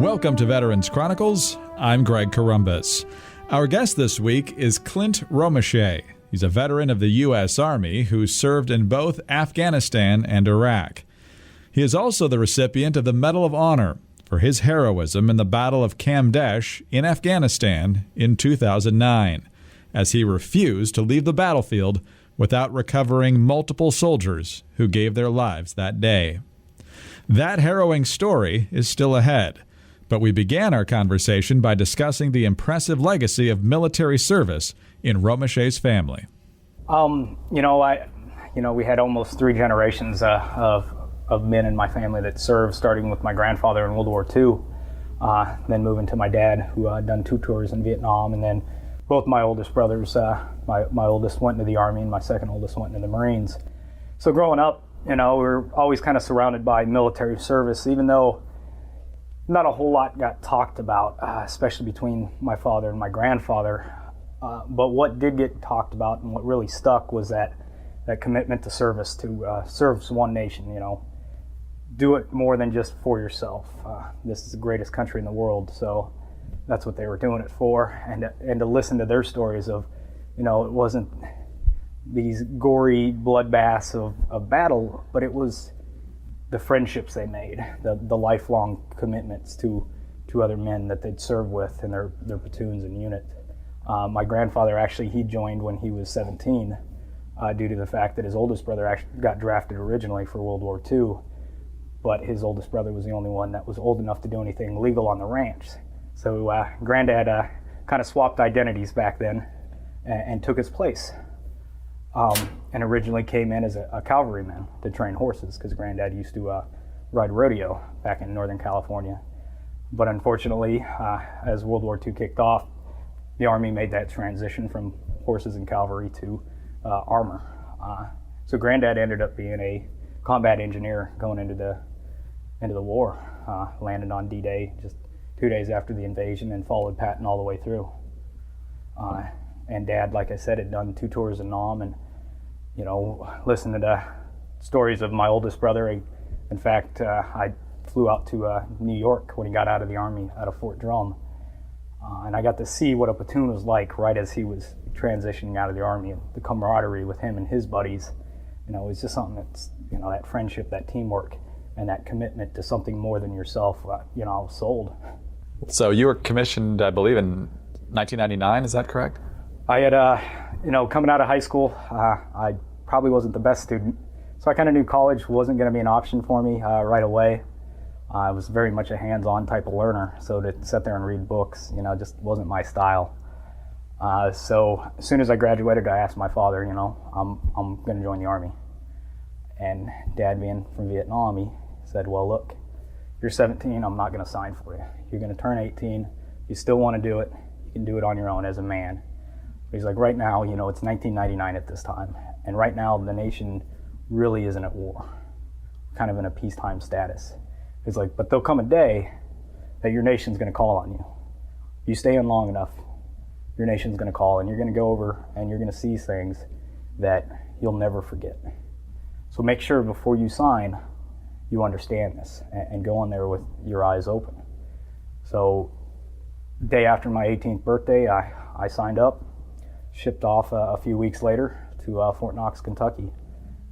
Welcome to Veterans Chronicles. I'm Greg Corombos. Our guest this week is Clint Romesha. He's a veteran of the U.S. Army who served in both Afghanistan and Iraq. He is also the recipient of the Medal of Honor for his heroism in the Battle of Kamdesh in Afghanistan in 2009, as he refused to leave the battlefield without recovering multiple soldiers who gave their lives that day. That harrowing story is still ahead, but we began our conversation by discussing the impressive legacy of military service in Romesha's family. We had almost three generations of men in my family that served, starting with my grandfather in World War II, then moving to my dad, who had done 2 tours in Vietnam, and then both my oldest brothers, my oldest went into the Army and my second oldest went into the Marines. So growing up, we were always kind of surrounded by military service, even though not a whole lot got talked about, especially between my father and my grandfather. But what did get talked about and what really stuck was that commitment to service, to serve one nation, do it more than just for yourself. This is the greatest country in the world, so that's what they were doing it for. And to listen to their stories of, it wasn't these gory bloodbaths of battle, but it was the friendships they made, the lifelong commitments to other men that they'd served with in their platoons and units. My grandfather he joined when he was 17 due to the fact that his oldest brother actually got drafted originally for World War II, but his oldest brother was the only one that was old enough to do anything legal on the ranch. So Granddad kind of swapped identities back then and took his place. And originally came in as a cavalryman to train horses, because Granddad used to ride rodeo back in Northern California. But unfortunately, as World War II kicked off, the Army made that transition from horses and cavalry to armor. So Granddad ended up being a combat engineer going into the war, landed on D-Day just 2 days after the invasion and followed Patton all the way through. And Dad, like I said, had done 2 tours in Nam, and listened to the stories of my oldest brother. In fact, I flew out to New York when he got out of the Army, out of Fort Drum, and I got to see what a platoon was like right as he was transitioning out of the Army, and the camaraderie with him and his buddies. It's just something that's, that friendship, that teamwork, and that commitment to something more than yourself, I was sold. So you were commissioned, I believe, in 1999, is that correct? I had, coming out of high school, I probably wasn't the best student, so I kind of knew college wasn't going to be an option for me right away. I was very much a hands-on type of learner, so to sit there and read books, just wasn't my style. So as soon as I graduated, I asked my father, I'm going to join the Army. And Dad, being from Vietnam, he said, well, look, you're 17, I'm not going to sign for you. You're going to turn 18, if you still want to do it, you can do it on your own as a man. He's like, right now, it's 1999 at this time, and right now the nation really isn't at war, kind of in a peacetime status. He's like, but there'll come a day that your nation's going to call on you. You stay in long enough, your nation's going to call, and you're going to go over and you're going to see things that you'll never forget. So make sure before you sign, you understand this and go on there with your eyes open. So day after my 18th birthday, I signed up, shipped off a few weeks later to Fort Knox, Kentucky.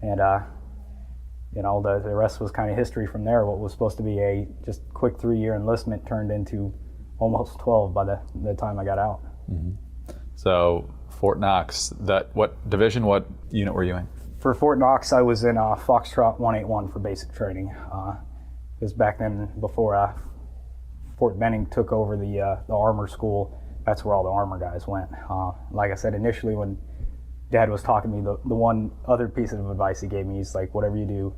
And, the rest was kind of history from there. What was supposed to be a just quick 3-year enlistment turned into almost 12 by the time I got out. Mm-hmm. So Fort Knox, what division, what unit were you in? For Fort Knox, I was in Foxtrot 181 for basic training. Because back then, before Fort Benning took over the armor school, that's where all the armor guys went. Like I said, initially when Dad was talking to me, the one other piece of advice he gave me is like, whatever you do,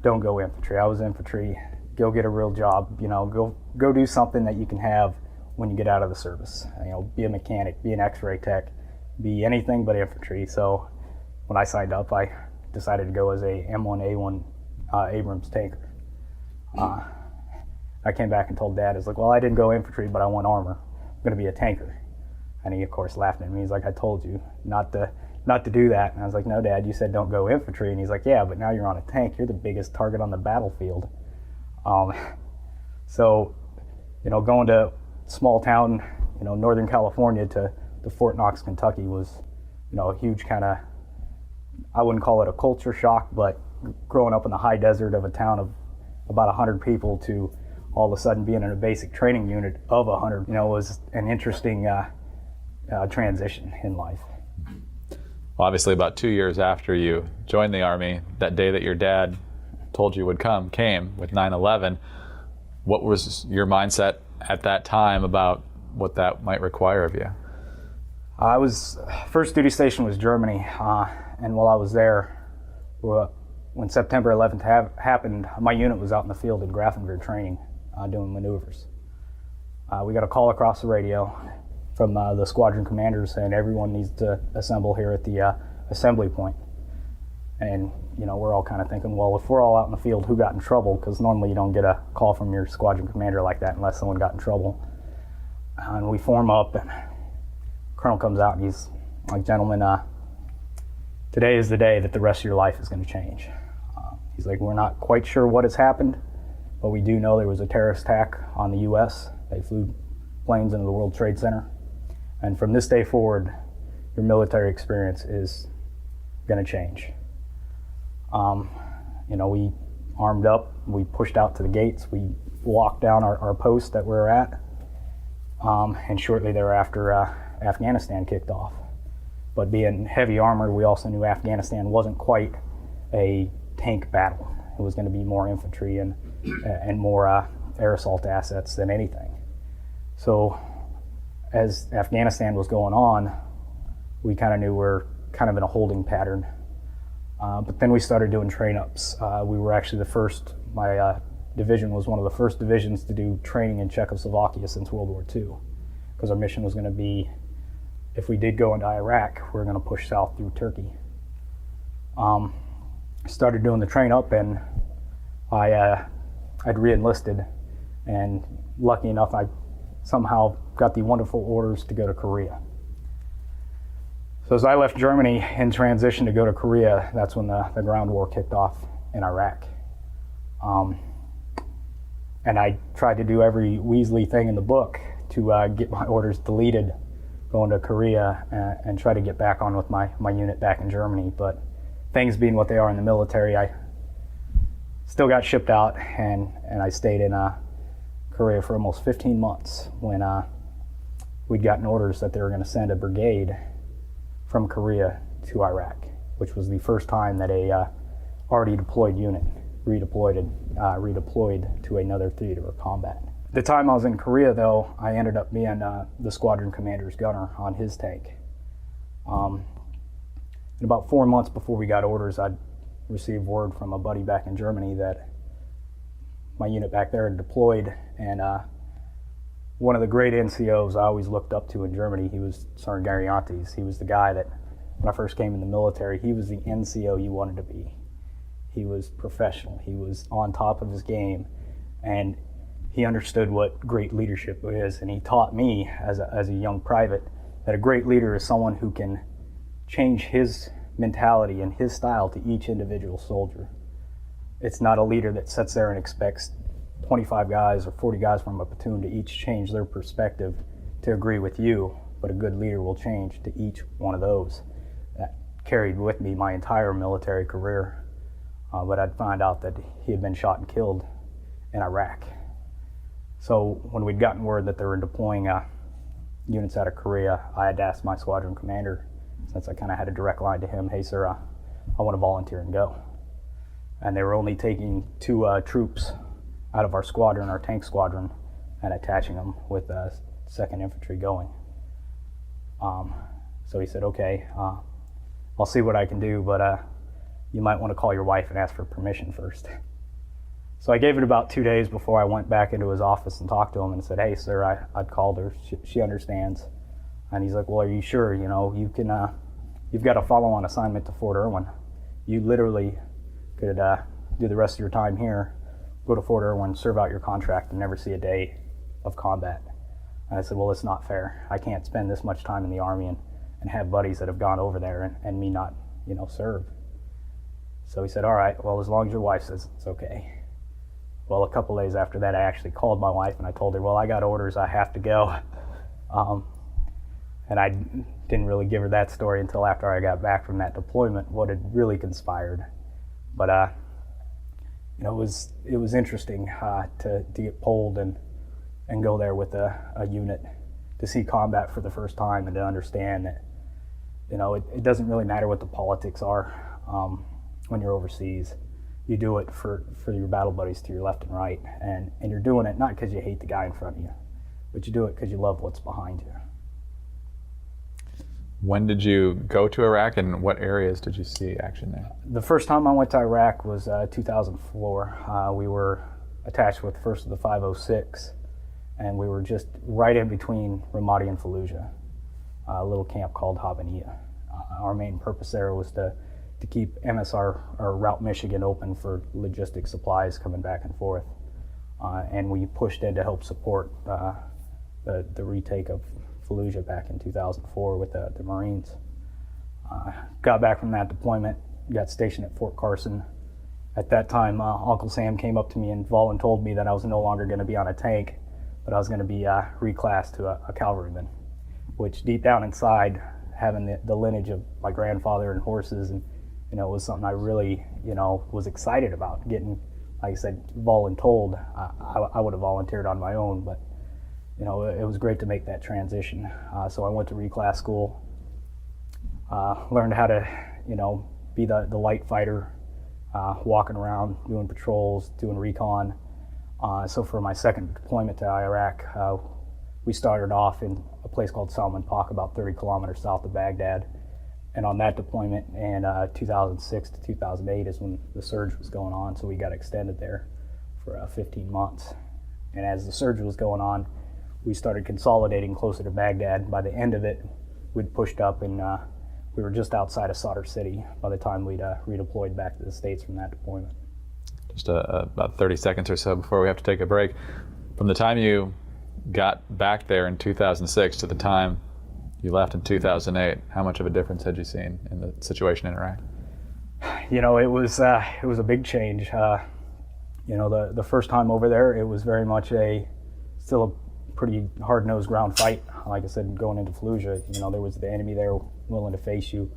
don't go infantry. I was infantry. Go get a real job. Go do something that you can have when you get out of the service. Be a mechanic, be an X-ray tech, be anything but infantry. So when I signed up, I decided to go as a M1A1 Abrams tanker. I came back and told Dad, I was like, well, I didn't go infantry, but I want armor. I'm going to be a tanker. And he, of course, laughed at me. He's like, I told you not to do that. And I was like, no, Dad, you said don't go infantry. And he's like, yeah, but now you're on a tank. You're the biggest target on the battlefield. So, going to small town, Northern California to Fort Knox, Kentucky was, a huge kind of, I wouldn't call it a culture shock, but growing up in the high desert of a town of about 100 people to all of a sudden being in a basic training unit of 100, was an interesting transition in life. Well, obviously about 2 years after you joined the Army, that day that your dad told you would came with 9/11. What was your mindset at that time about what that might require of you? First duty station was Germany, and while I was there, when September 11th happened, my unit was out in the field in Grafenwehr training, doing maneuvers. We got a call across the radio from the squadron commanders saying everyone needs to assemble here at the assembly point. And, we're all kind of thinking, well, if we're all out in the field, who got in trouble? Because normally you don't get a call from your squadron commander like that unless someone got in trouble. And we form up, and Colonel comes out and he's like, gentlemen, today is the day that the rest of your life is going to change. He's like, we're not quite sure what has happened, but we do know there was a terrorist attack on the U.S. They flew planes into the World Trade Center. And from this day forward, your military experience is going to change. We armed up, we pushed out to the gates, we walked down our post that we were at, and shortly thereafter, Afghanistan kicked off. But being heavy armor, we also knew Afghanistan wasn't quite a tank battle. It was going to be more infantry and more air assault assets than anything. So as Afghanistan was going on, we kind of knew we're kind of in a holding pattern. But then we started doing train-ups. We were actually my division was one of the first divisions to do training in Czechoslovakia since World War II, because our mission was going to be, if we did go into Iraq, we were going to push south through Turkey. Started doing the train-up, and I'd re-enlisted, and lucky enough, I somehow got the wonderful orders to go to Korea. So as I left Germany in transition to go to Korea, that's when the ground war kicked off in Iraq. And I tried to do every Weasley thing in the book to get my orders deleted going to Korea and try to get back on with my unit back in Germany. But things being what they are in the military, I still got shipped out, and I stayed in Korea for almost 15 months when we'd gotten orders that they were going to send a brigade from Korea to Iraq, which was the first time that a already deployed unit redeployed to another theater of combat. The time I was in Korea, though, I ended up being the squadron commander's gunner on his tank. And about 4 months before we got orders, I'd received word from a buddy back in Germany that my unit back there had deployed, and one of the great NCOs I always looked up to in Germany, he was Sergeant Gariantes. He was the guy that, when I first came in the military, he was the NCO you wanted to be. He was professional, he was on top of his game, and he understood what great leadership is, and he taught me as a young private that a great leader is someone who can change his mentality and his style to each individual soldier. It's not a leader that sits there and expects 25 guys or 40 guys from a platoon to each change their perspective to agree with you, but a good leader will change to each one of those. That carried with me my entire military career, but I'd find out that he had been shot and killed in Iraq. So when we'd gotten word that they were deploying units out of Korea, I had to ask my squadron commander, since I kind of had a direct line to him, hey sir, I want to volunteer and go. And they were only taking 2 troops out of our squadron, our tank squadron, and attaching them with 2nd Infantry going. So he said, okay, I'll see what I can do, but you might want to call your wife and ask for permission first. So I gave it about 2 days before I went back into his office and talked to him and said, hey sir, I'd called her, she understands. And he's like, well, are you sure? You can, you've got a follow-on assignment to Fort Irwin. You literally could do the rest of your time here, go to Fort Irwin, serve out your contract, and never see a day of combat. And I said, well, it's not fair. I can't spend this much time in the Army and have buddies that have gone over there and me not, serve. So he said, all right, well, as long as your wife says it's okay. Well, a couple days after that, I actually called my wife and I told her, well, I got orders, I have to go. And I didn't really give her that story until after I got back from that deployment, what had really conspired. But you know, it was interesting to get pulled and go there with a unit, to see combat for the first time and to understand that, you know, it doesn't really matter what the politics are when you're overseas. You do it for your battle buddies to your left and right, and you're doing it not because you hate the guy in front of you, but you do it because you love what's behind you. When did you go to Iraq, and what areas did you see action there? The first time I went to Iraq was 2004. We were attached with 1st of the 506, and we were just right in between Ramadi and Fallujah, a little camp called Habaniya. Our main purpose there was to keep MSR, or Route Michigan, open for logistic supplies coming back and forth. And we pushed in to help support the retake of Fallujah back in 2004 with the Marines. Got back from that deployment, got stationed at Fort Carson. At that time, Uncle Sam came up to me and told me that I was no longer going to be on a tank, but I was going to be reclassed to a cavalryman, which deep down inside, having the lineage of my grandfather and horses, and you know, it was something I really, you know, was excited about. Getting, like I said, voluntold. I would have volunteered on my own, but you know, it was great to make that transition. So I went to reclass school, learned how to, you know, be the light fighter, walking around, doing patrols, doing recon. So for my second deployment to Iraq, we started off in a place called Salman Pak, about 30 kilometers south of Baghdad. And on that deployment in 2006 to 2008 is when the surge was going on, so we got extended there for 15 months. And as the surge was going on, we started consolidating closer to Baghdad. By the end of it, we'd pushed up, and we were just outside of Sadr City by the time we'd redeployed back to the States from that deployment. Just about 30 seconds or so before we have to take a break. From the time you got back there in 2006 to the time you left in 2008, how much of a difference had you seen in the situation in Iraq? You know, it was a big change. You know, the first time over there, it was very much still a pretty hard-nosed ground fight. Like I said, going into Fallujah, you know, there was the enemy there willing to face you.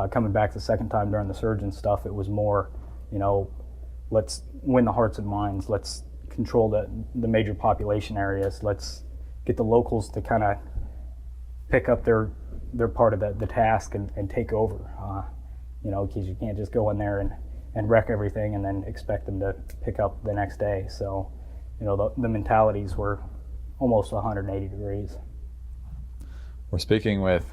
Coming back the second time during the surge and stuff, it was more, you know, let's win the hearts and minds. Let's control the major population areas. Let's get the locals to kind of pick up their part of the task and take over. You know, because you can't just go in there and wreck everything and then expect them to pick up the next day. So, you know, the mentalities were almost 180 degrees. We're speaking with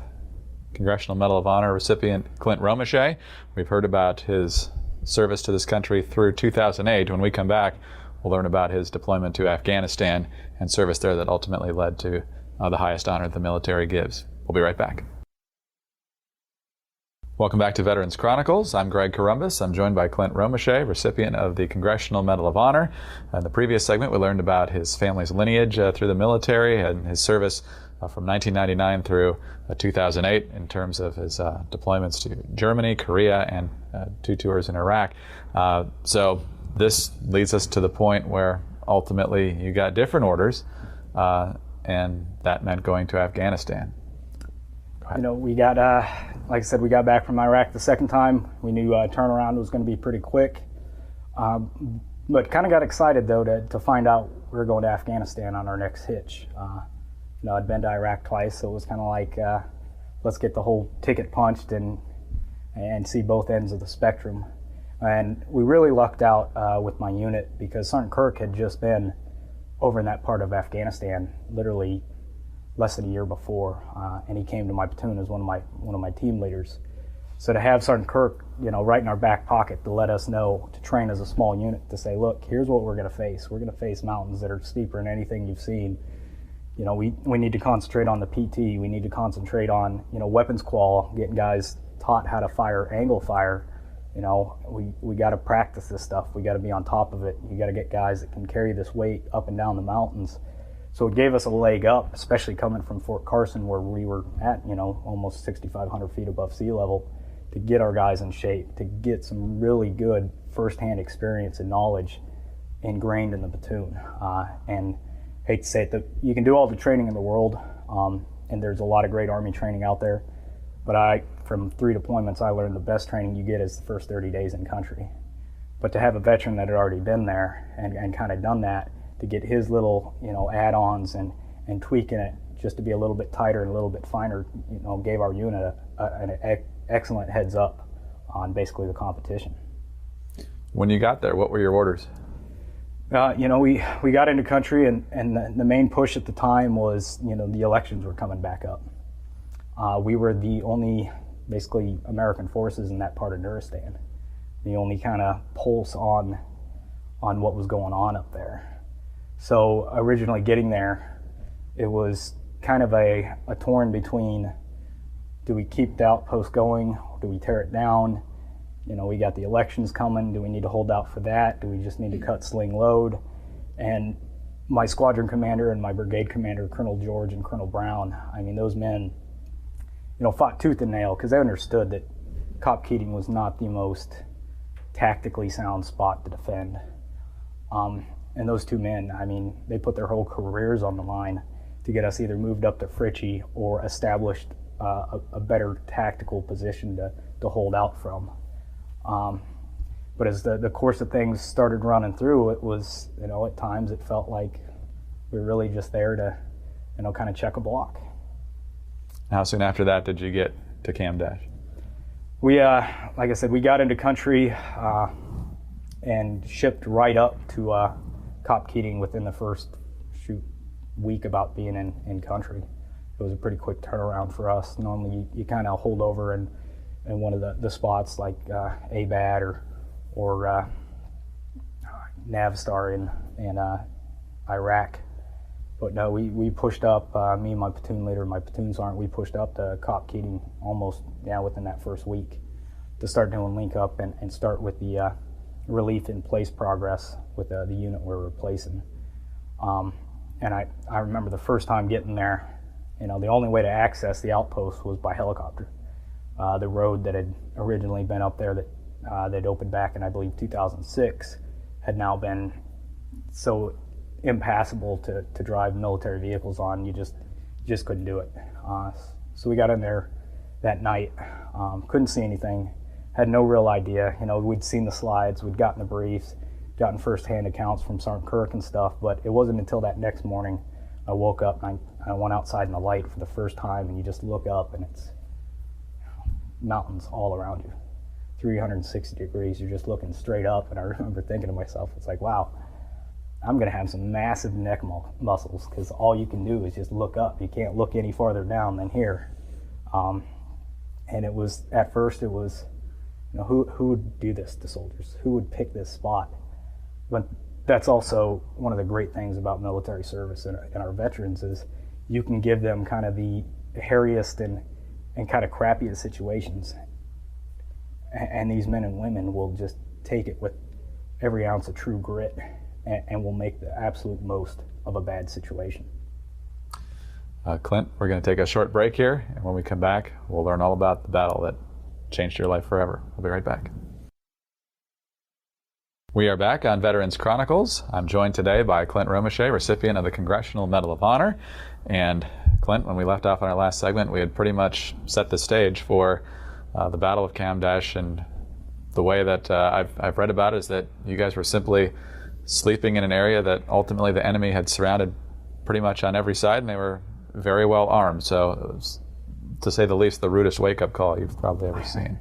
Congressional Medal of Honor recipient Clint Romesha. We've heard about his service to this country through 2008. When we come back, we'll learn about his deployment to Afghanistan and service there that ultimately led to the highest honor the military gives. We'll be right back. Welcome back to Veterans Chronicles. I'm Greg Corumbus. I'm joined by Clint Romesha, recipient of the Congressional Medal of Honor. In the previous segment, we learned about his family's lineage through the military and his service from 1999 through 2008 in terms of his deployments to Germany, Korea, and 2 tours in Iraq. So this leads us to the point where ultimately you got different orders, and that meant going to Afghanistan. You know, we got, like I said, we got back from Iraq the second time. We knew turnaround was going to be pretty quick. But kind of got excited, though, to find out we were going to Afghanistan on our next hitch. You know, I'd been to Iraq twice, so it was kind of like, let's get the whole ticket punched and see both ends of the spectrum. And we really lucked out with my unit because Sergeant Kirk had just been over in that part of Afghanistan, literally less than a year before, and he came to my platoon as one of my team leaders. So to have Sergeant Kirk, you know, right in our back pocket to let us know, to train as a small unit, to say, look, here's what we're going to face. We're going to face mountains that are steeper than anything you've seen. You know, we need to concentrate on the PT. We need to concentrate on, you know, weapons qual, getting guys taught how to fire angle fire. You know, we got to practice this stuff. We got to be on top of it. You got to get guys that can carry this weight up and down the mountains. So it gave us a leg up, especially coming from Fort Carson, where we were at, you know, almost 6,500 feet above sea level, to get our guys in shape, to get some really good firsthand experience and knowledge ingrained in the platoon. And hate to say it, you can do all the training in the world, and there's a lot of great Army training out there, but from 3 deployments, I learned the best training you get is the first 30 days in country. But to have a veteran that had already been there and kind of done that, to get his little, add-ons and tweaking it just to be a little bit tighter and a little bit finer, gave our unit an excellent heads up on basically the competition. When you got there, what were your orders? We got into country, and the main push at the time was, the elections were coming back up. We were the only, basically, American forces in that part of Nuristan. The only kind of pulse on what was going on up there. So originally getting there, it was kind of a torn between, do we keep the outpost going, or do we tear it down? We got the elections coming. Do we need to hold out for that? Do we just need to cut sling load? And my squadron commander and my brigade commander, Colonel George and Colonel Brown, those men, fought tooth and nail because they understood that Cop Keating was not the most tactically sound spot to defend. And those two men, they put their whole careers on the line to get us either moved up to Fritchie or established a better tactical position to hold out from. But as the course of things started running through, it was, at times it felt like we were really just there to, kind of check a block. How soon after that did you get to Cam Dash? We, like I said, we got into country and shipped right up to Cop Keating within the first week about being in country. It was a pretty quick turnaround for us. Normally you kind of hold over in one of the spots like ABAD or Navstar in Iraq. But no, we pushed up, me and my platoon leader and my platoon sergeant, we pushed up to Cop Keating almost within that first week to start doing link up and start with the relief in place progress with the unit we're replacing. And I remember the first time getting there, the only way to access the outpost was by helicopter. The road that had originally been up there that opened back in, I believe, 2006 had now been so impassable to drive military vehicles on. You just couldn't do it. So we got in there that night, couldn't see anything, had no real idea. We'd seen the slides, we'd gotten the briefs, gotten firsthand accounts from Sergeant Kirk and stuff, but it wasn't until that next morning I woke up and I went outside in the light for the first time, and you just look up and it's mountains all around you, 360 degrees, you're just looking straight up. And I remember thinking to myself, it's like, wow, I'm going to have some massive neck muscles because all you can do is just look up. You can't look any farther down than here. And it was, at first it was, who would do this to soldiers? Who would pick this spot? But that's also one of the great things about military service and our veterans is you can give them kind of the hairiest and kind of crappiest situations. And these men and women will just take it with every ounce of true grit and will make the absolute most of a bad situation. Clint, we're going to take a short break here, and when we come back, we'll learn all about the battle that changed your life forever. We'll be right back. We are back on Veterans Chronicles. I'm joined today by Clint Romesha, recipient of the Congressional Medal of Honor. And Clint, when we left off on our last segment, we had pretty much set the stage for the Battle of Cam Dash, and the way that I've read about it is that you guys were simply sleeping in an area that ultimately the enemy had surrounded pretty much on every side, and they were very well armed. So it was, to say the least, the rudest wake-up call you've probably ever seen.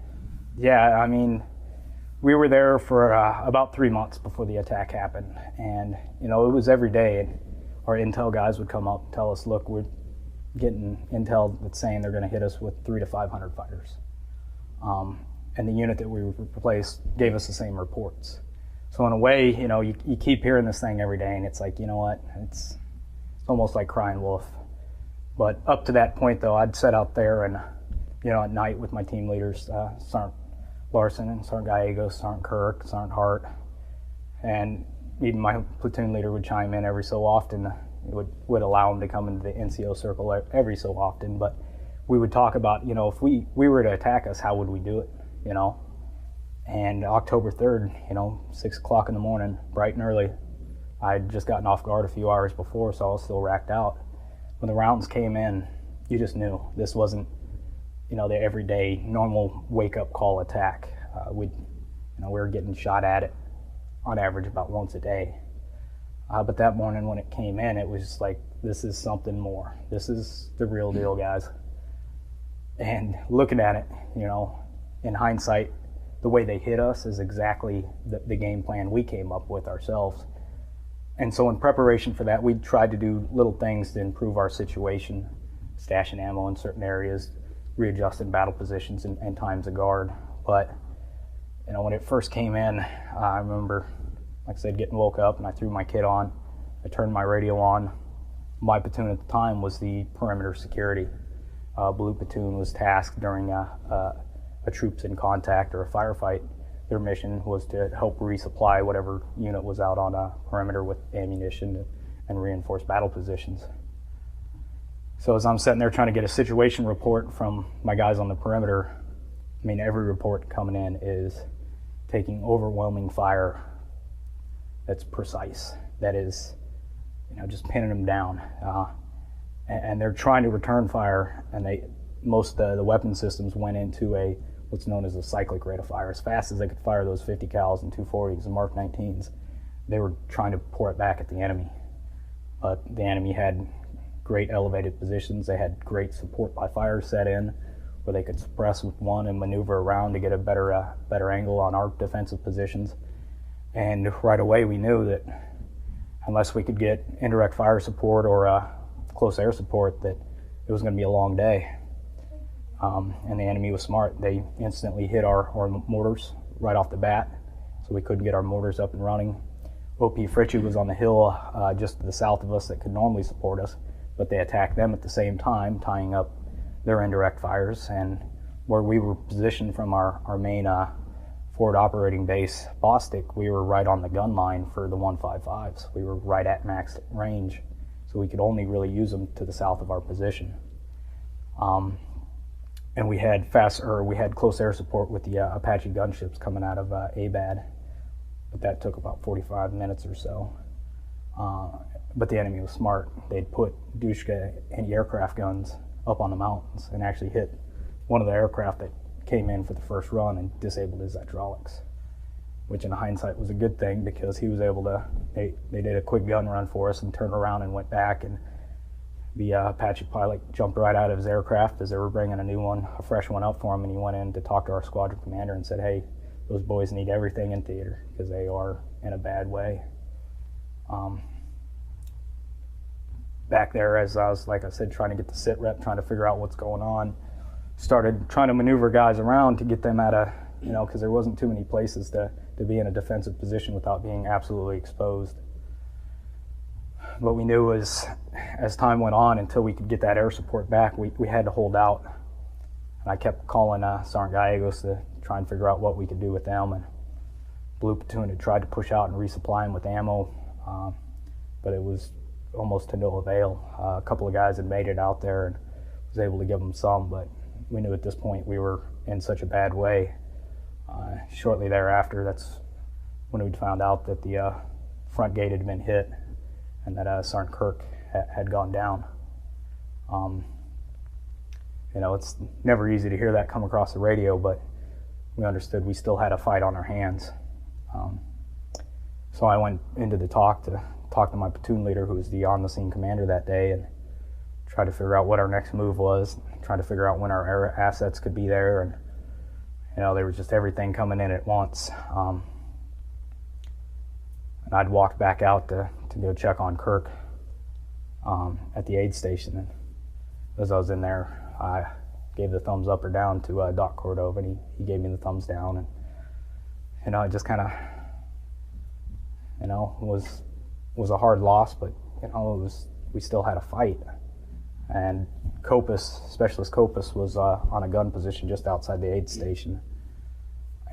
Yeah, we were there for about 3 months before the attack happened, and it was every day. Our intel guys would come up and tell us, look, we're getting intel that's saying they're going to hit us with 300 to 500 fighters. And the unit that we replaced gave us the same reports. So in a way, you keep hearing this thing every day, and it's like, what? It's almost like crying wolf. But up to that point, though, I'd sit out there and, at night with my team leaders, Sergeant Larson and Sergeant Gallegos, Sergeant Kirk, Sergeant Hart, and even my platoon leader would chime in every so often. Would allow him to come into the NCO circle every so often, but we would talk about, if we were to attack us, how would we do it, And October 3rd, 6 o'clock in the morning, bright and early, I'd just gotten off guard a few hours before, so I was still racked out. When the rounds came in, you just knew this wasn't, the everyday normal wake-up call attack. We were getting shot at it on average about once a day. But that morning when it came in, it was just like, this is something more. This is the real deal, guys. And looking at it, in hindsight, the way they hit us is exactly the game plan we came up with ourselves. And so in preparation for that, we tried to do little things to improve our situation, stashing ammo in certain areas, readjusting battle positions and times of guard. But, when it first came in, I remember, like I said, getting woke up and I threw my kit on. I turned my radio on. My platoon at the time was the perimeter security. Blue platoon was tasked during a troops in contact or a firefight. Their mission was to help resupply whatever unit was out on a perimeter with ammunition and reinforce battle positions. So as I'm sitting there trying to get a situation report from my guys on the perimeter, every report coming in is taking overwhelming fire that's precise, that is, just pinning them down. And they're trying to return fire, and most of the weapon systems went into what's known as a cyclic rate of fire. As fast as they could fire those 50 cals and 240s and Mark 19s, they were trying to pour it back at the enemy. But the enemy had great elevated positions. They had great support by fire set in, where they could suppress with one and maneuver around to get a better angle on our defensive positions. And right away we knew that unless we could get indirect fire support or close air support, that it was going to be a long day. And the enemy was smart. They instantly hit our mortars right off the bat, so we couldn't get our mortars up and running. OP Fritchie was on the hill just to the south of us that could normally support us, but they attacked them at the same time, tying up their indirect fires. And where we were positioned from our main forward operating base, Bostic, we were right on the gun line for the 155s. We were right at max range, so we could only really use them to the south of our position. And we had close air support with the Apache gunships coming out of ABAD, but that took about 45 minutes or so. But the enemy was smart. They'd put Dushka anti-aircraft guns up on the mountains and actually hit one of the aircraft that came in for the first run and disabled his hydraulics, which in hindsight was a good thing, because he was able to, they did a quick gun run for us and turned around and went back, and the Apache pilot jumped right out of his aircraft as they were bringing a fresh one up for him, and he went in to talk to our squadron commander and said, hey, those boys need everything in theater because they are in a bad way. Back there, as I was, like I said, trying to get the sit rep, trying to figure out what's going on, started trying to maneuver guys around to get them at because there wasn't too many places to be in a defensive position without being absolutely exposed. What we knew was, as time went on, until we could get that air support back, we had to hold out. And I kept calling Sergeant Gallegos to try and figure out what we could do with them. And Blue Platoon had tried to push out and resupply them with ammo, but it was almost to no avail. A couple of guys had made it out there and was able to give them some, but we knew at this point we were in such a bad way. Shortly thereafter, that's when we found out that the front gate had been hit and that Sergeant Kirk had gone down. It's never easy to hear that come across the radio, but we understood we still had a fight on our hands. So I went into the talk to my platoon leader, who was the on-the-scene commander that day, and tried to figure out what our next move was, trying to figure out when our air assets could be there, and there was just everything coming in at once. And I'd walked back out to go check on Kirk at the aid station, and as I was in there, I gave the thumbs up or down to Doc Cordova, and he gave me the thumbs down, and it just kind of was a hard loss, but we still had a fight. And Specialist Copus was on a gun position just outside the aid station,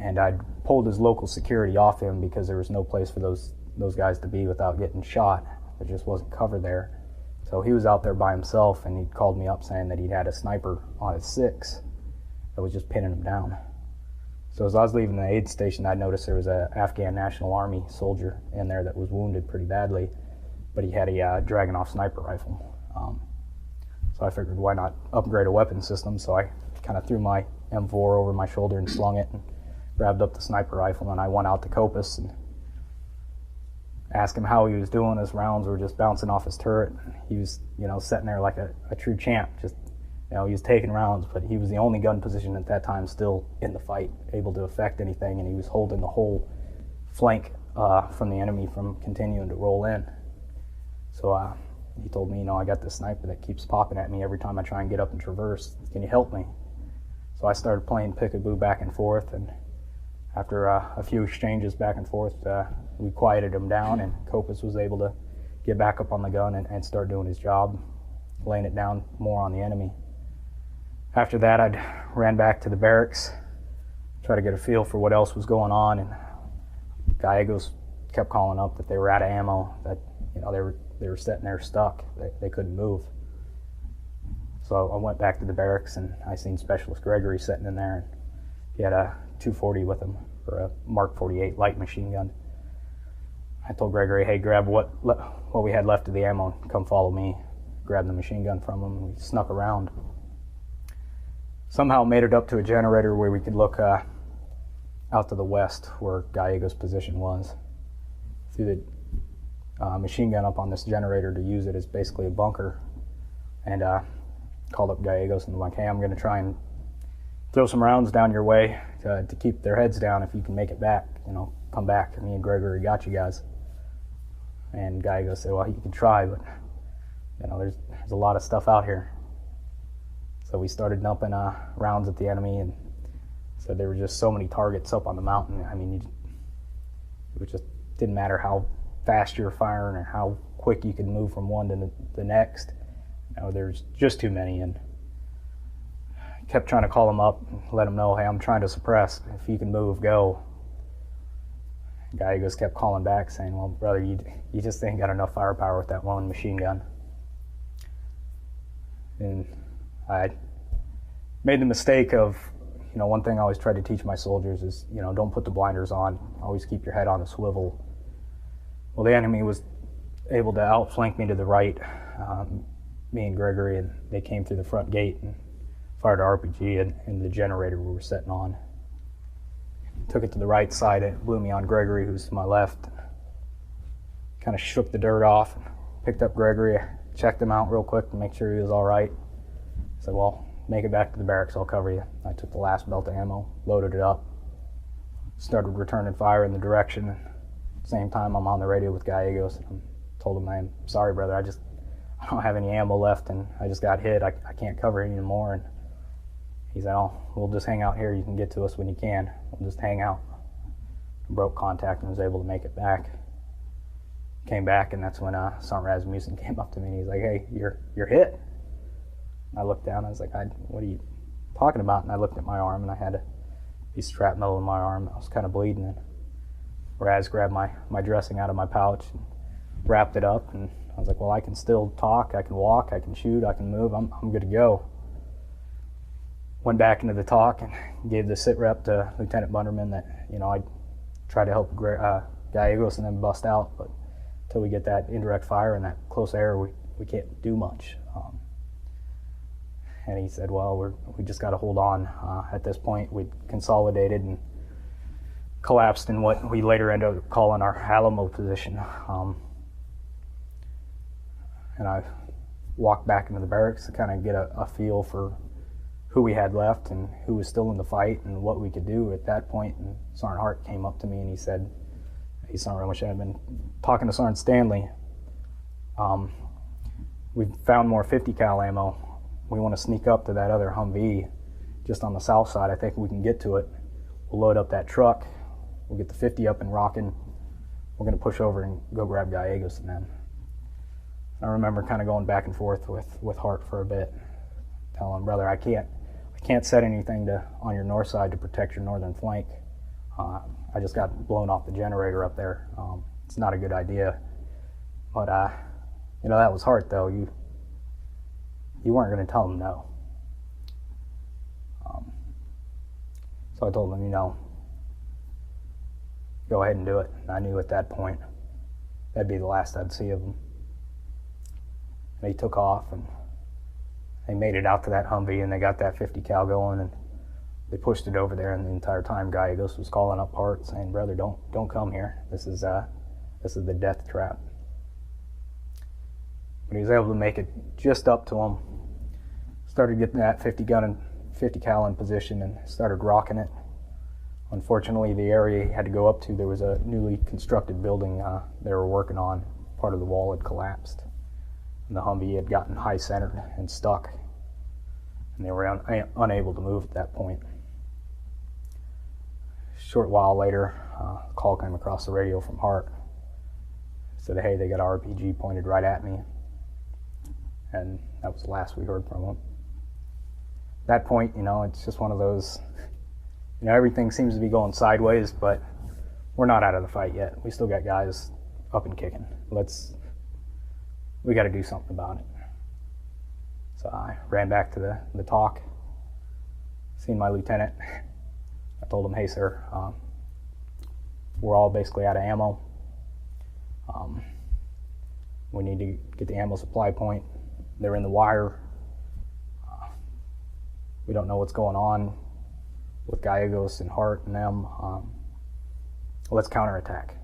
and I'd pulled his local security off him because there was no place for those guys to be without getting shot. There just wasn't cover there. So he was out there by himself, and he called me up saying that he'd had a sniper on his 6 that was just pinning him down. So as I was leaving the aid station, I noticed there was an Afghan National Army soldier in there that was wounded pretty badly, but he had a Dragunov sniper rifle. So I figured, why not upgrade a weapon system? So I kind of threw my M4 over my shoulder and slung it and grabbed up the sniper rifle, and I went out to Copus and asked him how he was doing. His rounds were just bouncing off his turret. He was, sitting there like a true champ. Just, he was taking rounds, but he was the only gun position at that time still in the fight, able to affect anything, and he was holding the whole flank from the enemy from continuing to roll in. So he told me, I got this sniper that keeps popping at me every time I try and get up and traverse. Can you help me? So I started playing peekaboo back and forth, and after a few exchanges back and forth, we quieted him down, and Copus was able to get back up on the gun and start doing his job, laying it down more on the enemy. After that, I ran back to the barracks, try to get a feel for what else was going on, and Gallegos kept calling up that they were out of ammo, that they were sitting there stuck, they couldn't move. So I went back to the barracks, and I seen Specialist Gregory sitting in there, and he had a 240 with him, or a Mark 48 light machine gun. I told Gregory, hey, grab what we had left of the ammo, come follow me. Grabbed the machine gun from him, and we snuck around. Somehow made it up to a generator where we could look out to the west where Gallegos' position was. Threw the machine gun up on this generator to use it as basically a bunker, and called up Gallegos and was like, hey, I'm going to try and throw some rounds down your way to keep their heads down. If you can make it back, come back. Me and Gregory got you guys. And Gallegos said, well, you can try, but there's a lot of stuff out here. So we started dumping rounds at the enemy, and said there were just so many targets up on the mountain. I mean, it just didn't matter how fast you were firing or how quick you could move from one to the next. There's just too many, and kept trying to call them up and let them know, hey, I'm trying to suppress. If you can move, go. Gallegos kept calling back saying, well, brother, you just ain't got enough firepower with that one machine gun. And I made the mistake of, one thing I always try to teach my soldiers is, don't put the blinders on. Always keep your head on a swivel. Well, the enemy was able to outflank me to the right, me and Gregory, and they came through the front gate and fired an RPG in the generator we were sitting on. Took it to the right side, it blew me on Gregory, who's to my left. Kind of shook the dirt off, picked up Gregory, checked him out real quick to make sure he was all right. Said, well, make it back to the barracks, I'll cover you. I took the last belt of ammo, loaded it up, started returning fire in the direction. At the same time, I'm on the radio with Gallegos, and I told him, I'm sorry, brother, I don't have any ammo left, and I just got hit. I can't cover it anymore. And he said, oh, we'll just hang out here. You can get to us when you can. We'll just hang out. I broke contact and was able to make it back. Came back, and that's when Sergeant Rasmussen came up to me, and he's like, hey, you're hit. And I looked down, I was like, what are you talking about? And I looked at my arm, and I had a piece of shrapnel in my arm. I was kind of bleeding, and Raz grabbed my dressing out of my pouch and wrapped it up, and I was like, well, I can still talk, I can walk, I can shoot, I can move, I'm good to go. Went back into the talk and gave the sit rep to Lieutenant Bunderman that, I'd try to help Gallegos and then bust out, but until we get that indirect fire and that close air, we can't do much. And he said, well, we just got to hold on. At this point, we'd consolidated and collapsed in what we later ended up calling our Alamo position. And I walked back into the barracks to kind of get a feel for who we had left and who was still in the fight and what we could do at that point. And Sergeant Hart came up to me and he said, hey, Sergeant Romesha, I've been talking to Sergeant Stanley. We've found more 50 cal ammo. We want to sneak up to that other Humvee just on the south side. I think we can get to it. We'll load up that truck. We'll get the 50 up and rocking. We're going to push over and go grab Gallegos and them. I remember kind of going back and forth with Hart for a bit, telling him, brother, I can't set anything on your north side to protect your northern flank. I just got blown off the generator up there. It's not a good idea. But that was Hart, though. You weren't going to tell him no. So I told him, go ahead and do it. And I knew at that point that'd be the last I'd see of him. They took off and they made it out to that Humvee, and they got that 50 cal going, and they pushed it over there. And the entire time, Gallegos was calling up Hart saying, "Brother, don't come here. This is the death trap." But he was able to make it just up to him. Started getting that 50 cal in position and started rocking it. Unfortunately, the area he had to go up to, there was a newly constructed building they were working on. Part of the wall had collapsed, and the Humvee had gotten high centered and stuck, and they were unable to move at that point. A short while later, a call came across the radio from Hart. It said, "Hey, they got an RPG pointed right at me." And that was the last we heard from him. At that point, it's just one of those, everything seems to be going sideways, but we're not out of the fight yet. We still got guys up and kicking. We got to do something about it. So I ran back to the talk, seen my lieutenant. I told him, "Hey, sir, we're all basically out of ammo. We need to get the ammo supply point. They're in the wire. We don't know what's going on with Gallegos and Hart and them. Let's counterattack."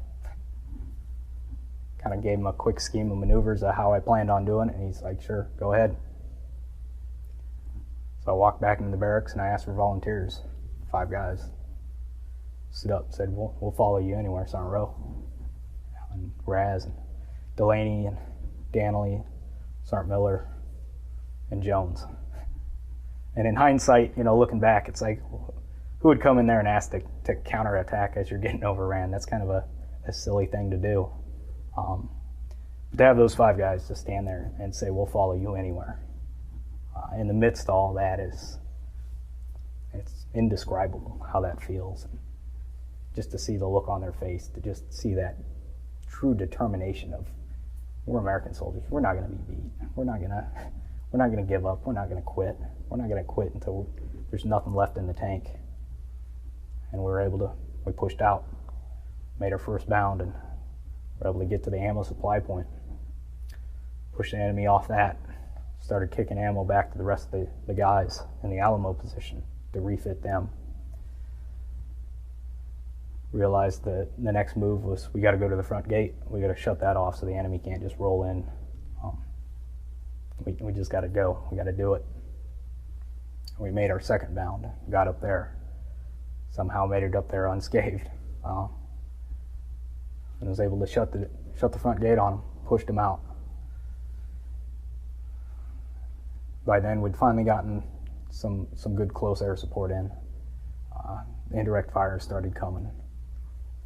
Kind of gave him a quick scheme of maneuvers of how I planned on doing it, and he's like, "Sure, go ahead." So I walked back into the barracks and I asked for volunteers. 5 guys stood up and said, "We'll follow you anywhere, Sergeant Rowe." And Raz and Delaney and Danley, Sergeant Miller, and Jones. And in hindsight, looking back, it's like, who would come in there and ask to counterattack as you're getting overran? That's kind of a silly thing to do. But to have those 5 guys just stand there and say, "We'll follow you anywhere," in the midst of all that, it's indescribable how that feels. And just to see the look on their face, to just see that true determination of, we're American soldiers. We're not going to be beat. We're not going to give up. We're not going to quit. We're not going to quit until there's nothing left in the tank. And we pushed out, made our first bound, and were able to get to the ammo supply point. Pushed the enemy off that, started kicking ammo back to the rest of the guys in the Alamo position to refit them. Realized that the next move was, we got to go to the front gate. We got to shut that off so the enemy can't just roll in. We just got to go. We got to do it. We made our second bound, got up there, somehow made it up there unscathed, and was able to shut the front gate on them, pushed them out. By then, we'd finally gotten some good close air support in. The indirect fire started coming.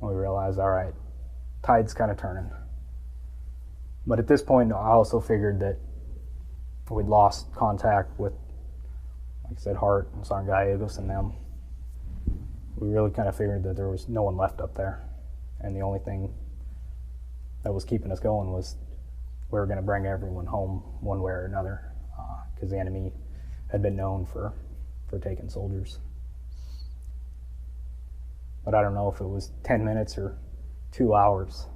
And we realized, all right, tide's kind of turning. But at this point, I also figured that we'd lost contact with, like I said, Hart and Sergeant Gallegos and them. We really kind of figured that there was no one left up there. And the only thing that was keeping us going was we were going to bring everyone home one way or another, because the enemy had been known for taking soldiers. But I don't know if it was 10 minutes or 2 hours.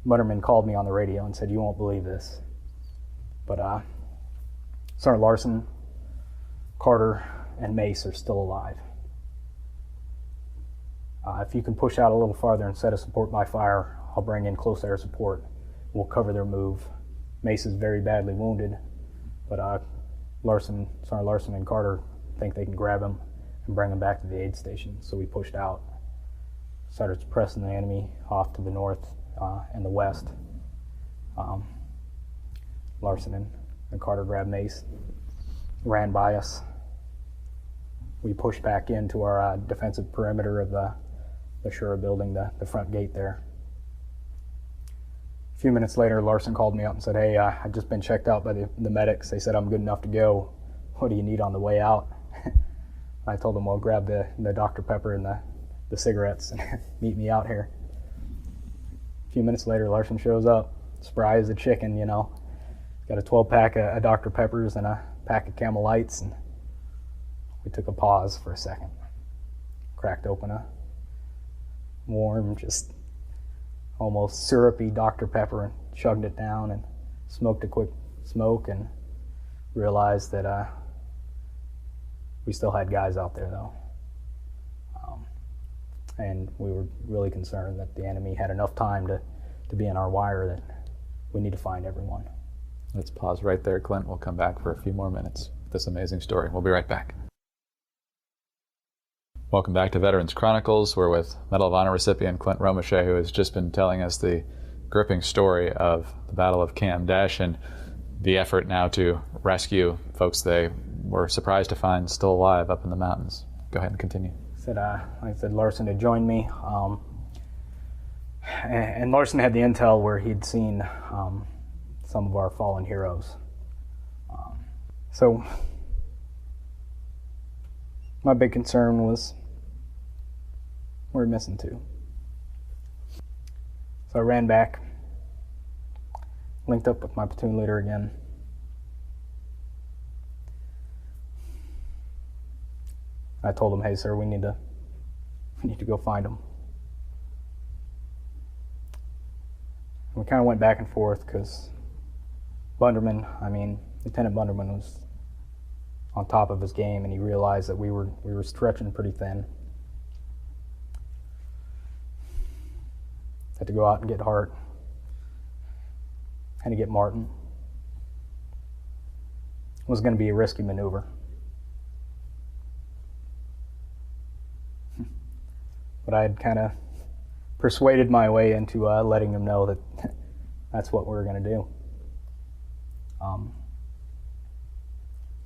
Mutterman called me on the radio and said, "You won't believe this, but Sergeant Larson, Carter, and Mace are still alive. If you can push out a little farther and set a support by fire, I'll bring in close air support. We'll cover their move. Mace is very badly wounded, but Sergeant Larson and Carter think they can grab him and bring him back to the aid station." So we pushed out, started suppressing the enemy off to the north and the west. Larson and Carter grabbed Mace, ran by us. We pushed back into our defensive perimeter of the Shura building, the front gate there. A few minutes later, Larson called me up and said, "Hey, I've just been checked out by the medics. They said I'm good enough to go. What do you need on the way out?" I told him, "Well, grab the Dr. Pepper and the cigarettes and meet me out here." A few minutes later, Larson shows up, spry as a chicken, Got a 12-pack of Dr. Peppers and a pack of Camel Lights, and we took a pause for a second. Cracked open a warm, just almost syrupy Dr. Pepper, and chugged it down and smoked a quick smoke and realized that we still had guys out there though. And we were really concerned that the enemy had enough time to be in our wire that we need to find everyone. Let's pause right there, Clint. We'll come back for a few more minutes with this amazing story. We'll be right back. Welcome back to Veterans Chronicles. We're with Medal of Honor recipient Clint Romesha, who has just been telling us the gripping story of the Battle of Cam Dash and the effort now to rescue folks they were surprised to find still alive up in the mountains. Go ahead and continue. Like I said, Larson had joined me, and Larson had the intel where he'd seen some of our fallen heroes. So my big concern was we're missing two. So I ran back, linked up with my platoon leader again. I told him, "Hey, sir, we need to go find them." We kind of went back and forth because Lieutenant Bunderman was on top of his game, and he realized that we were stretching pretty thin. Had to go out and get Hart. Had to get Martin. It was going to be a risky maneuver. But I had kind of persuaded my way into letting them know that that's what we were going to do.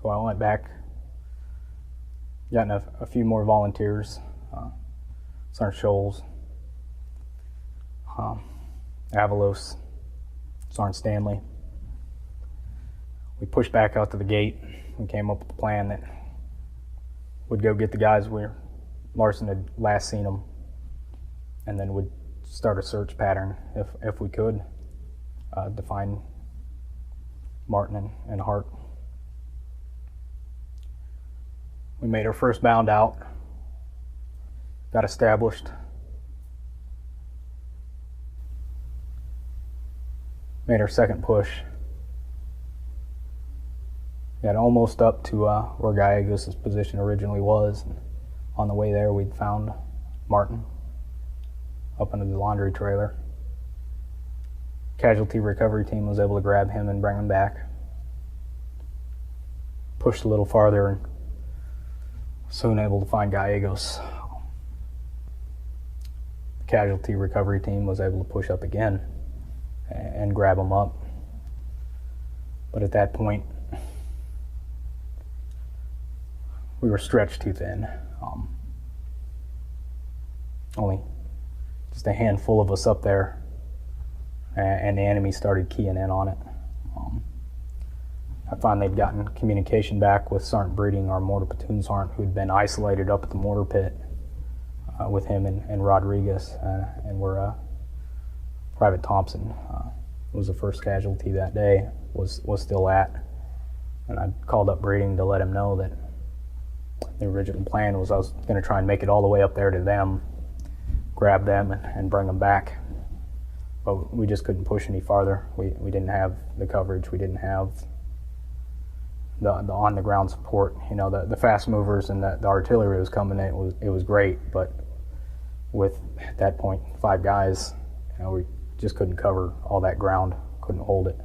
So I went back, gotten a few more volunteers, Sergeant Scholes, Avalos, Sergeant Stanley. We pushed back out to the gate. We came up with a plan that would go get the guys where Larson had last seen them, and then would start a search pattern if we could to find Martin and Hart. We made our first bound out, got established. Made our second push. Got almost up to where Gallegos' position originally was. And on the way there, we'd found Martin up under the laundry trailer. Casualty recovery team was able to grab him and bring him back. Pushed a little farther and soon able to find Gallegos. The casualty recovery team was able to push up again and grab him up. But at that point, we were stretched too thin. Only just a handful of us up there, and the enemy started keying in on it. I found they'd gotten communication back with Sergeant Breeding, our mortar platoon sergeant, who'd been isolated up at the mortar pit with him and Rodriguez, and where Private Thompson was the first casualty that day, was still at. And I called up Breeding to let him know that the original plan was I was going to try and make it all the way up there to them, grab them, and bring them back. But we just couldn't push any farther. We didn't have the coverage. We didn't have the on-the-ground support. You know, the fast movers and the artillery was coming in. It was great, but with, at that point, 5 guys, you know, we just couldn't cover all that ground, couldn't hold it.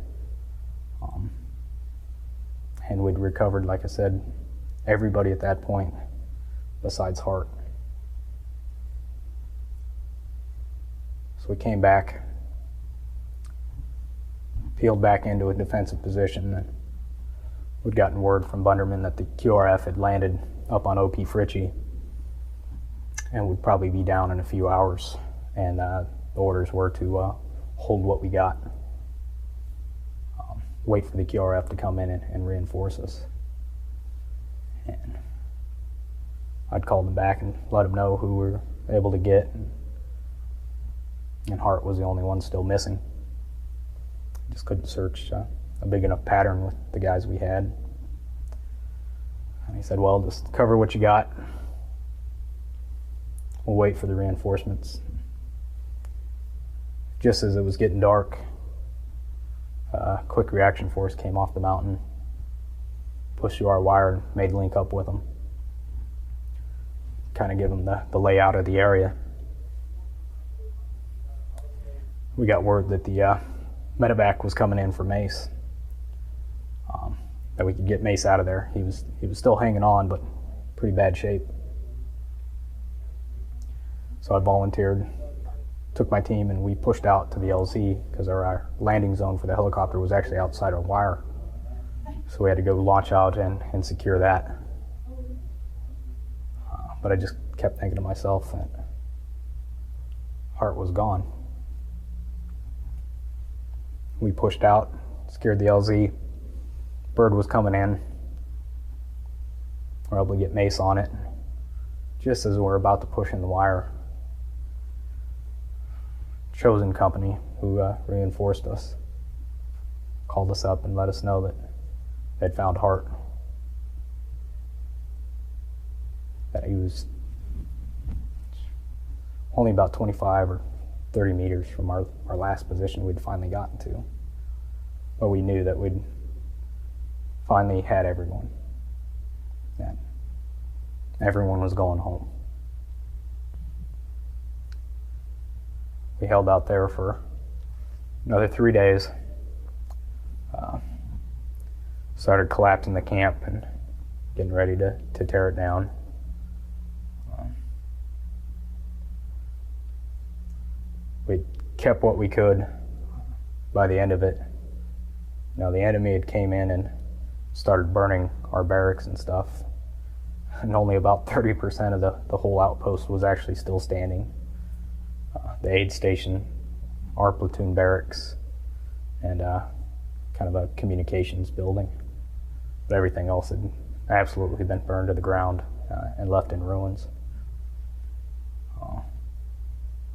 And we'd recovered, like I said, everybody at that point besides Hart. So we came back, peeled back into a defensive position, and we'd gotten word from Bunderman that the QRF had landed up on OP Fritchie and would probably be down in a few hours, and the orders were to hold what we got, wait for the QRF to come in and reinforce us. And I'd called them back and let them know who we were able to get, and Hart was the only one still missing. Just couldn't search a big enough pattern with the guys we had. And he said, well, just cover what you got. We'll wait for the reinforcements. just as it was getting dark, quick reaction force came off the mountain, pushed through our wire, and made link up with them. Kind of give them the layout of the area. We got word that the medevac was coming in for Mace, that we could get Mace out of there. He was still hanging on, but pretty bad shape. So I volunteered, took my team, and we pushed out to the LZ because our landing zone for the helicopter was actually outside our wire. So we had to go launch out and secure that. But I just kept thinking to myself that Hart was gone. We pushed out, secured the LZ. Bird was coming in. We're able to get Mace on it. Just as we're about to push in the wire, Chosen Company, who reinforced us, called us up and let us know that they'd found Hart. That he was only about 25 or 30 meters from our last position we'd finally gotten to. But we knew that we'd finally had everyone. That everyone was going home. We held out there for another 3 days. Started collapsing the camp and getting ready to tear it down. We kept what we could. By the end of it, the enemy had came in and started burning our barracks and stuff, and only about 30% of the whole outpost was actually still standing. The aid station, our platoon barracks, and kind of a communications building. But everything else had absolutely been burned to the ground and left in ruins.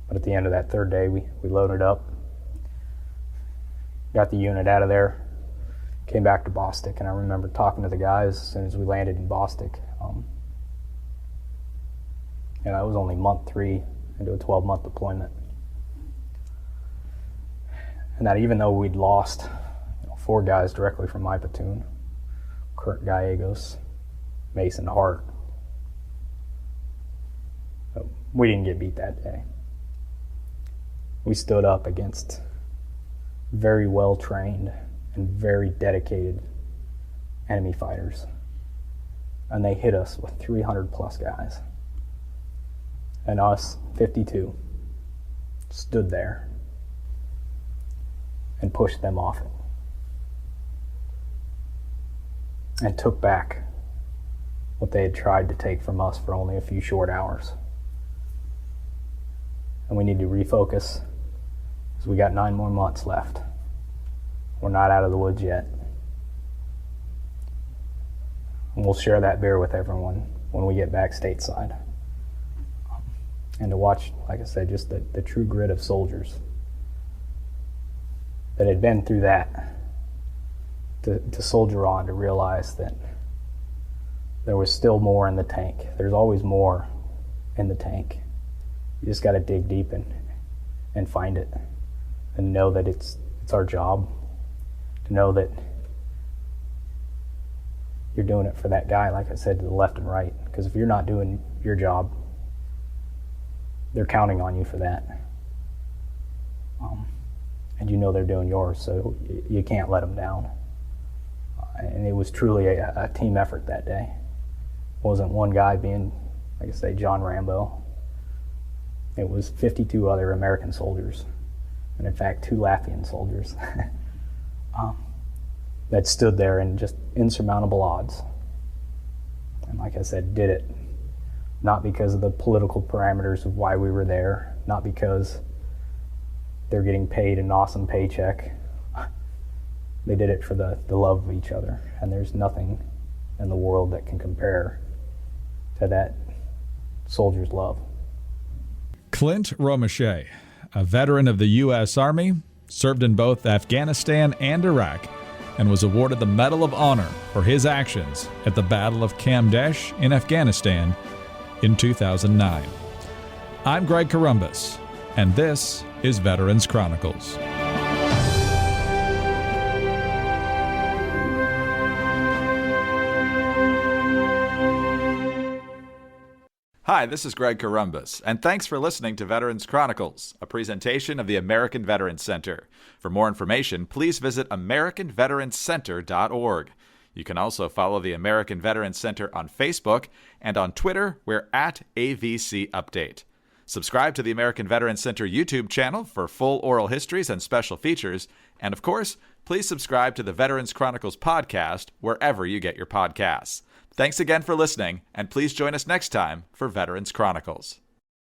But at the end of that third day, we loaded up, got the unit out of there, came back to Bostic, and I remember talking to the guys as soon as we landed in Bostic. And that was only month 3 into a 12-month deployment. And that even though we'd lost 4 guys directly from my platoon, Kurt Gallegos, Mason Hart, we didn't get beat that day. We stood up against very well-trained and very dedicated enemy fighters. And they hit us with 300 plus guys. And us, 52, stood there and pushed them off it. And took back what they had tried to take from us for only a few short hours. And we need to refocus, because we got 9 more months left. We're not out of the woods yet. And we'll share that beer with everyone when we get back stateside. And to watch, like I said, just the true grit of soldiers that had been through that, to soldier on, to realize that there was still more in the tank. There's always more in the tank. You just got to dig deep and find it, and know that it's our job, to know that you're doing it for that guy, like I said, to the left and right. Because if you're not doing your job, they're counting on you for that. And they're doing yours, so you can't let them down. And it was truly a team effort that day. It wasn't one guy being, like I say, John Rambo. It was 52 other American soldiers, and in fact 2 Latvian soldiers that stood there in just insurmountable odds. And like I said, did it not because of the political parameters of why we were there, not because they're getting paid an awesome paycheck. They did it for the love of each other, and there's nothing in the world that can compare to that soldier's love. Clint Romesha, a veteran of the U.S. Army, served in both Afghanistan and Iraq, and was awarded the Medal of Honor for his actions at the Battle of Kamdesh in Afghanistan in 2009. I'm Greg Corumbus. and this is Veterans Chronicles. Hi, this is Greg Corumbus, and thanks for listening to Veterans Chronicles, a presentation of the American Veterans Center. For more information, please visit AmericanVeteransCenter.org. You can also follow the American Veterans Center on Facebook, and on Twitter, we're at AVC Update. Subscribe to the American Veterans Center YouTube channel for full oral histories and special features, and of course, please subscribe to the Veterans Chronicles podcast wherever you get your podcasts. Thanks again for listening, and please join us next time for Veterans Chronicles.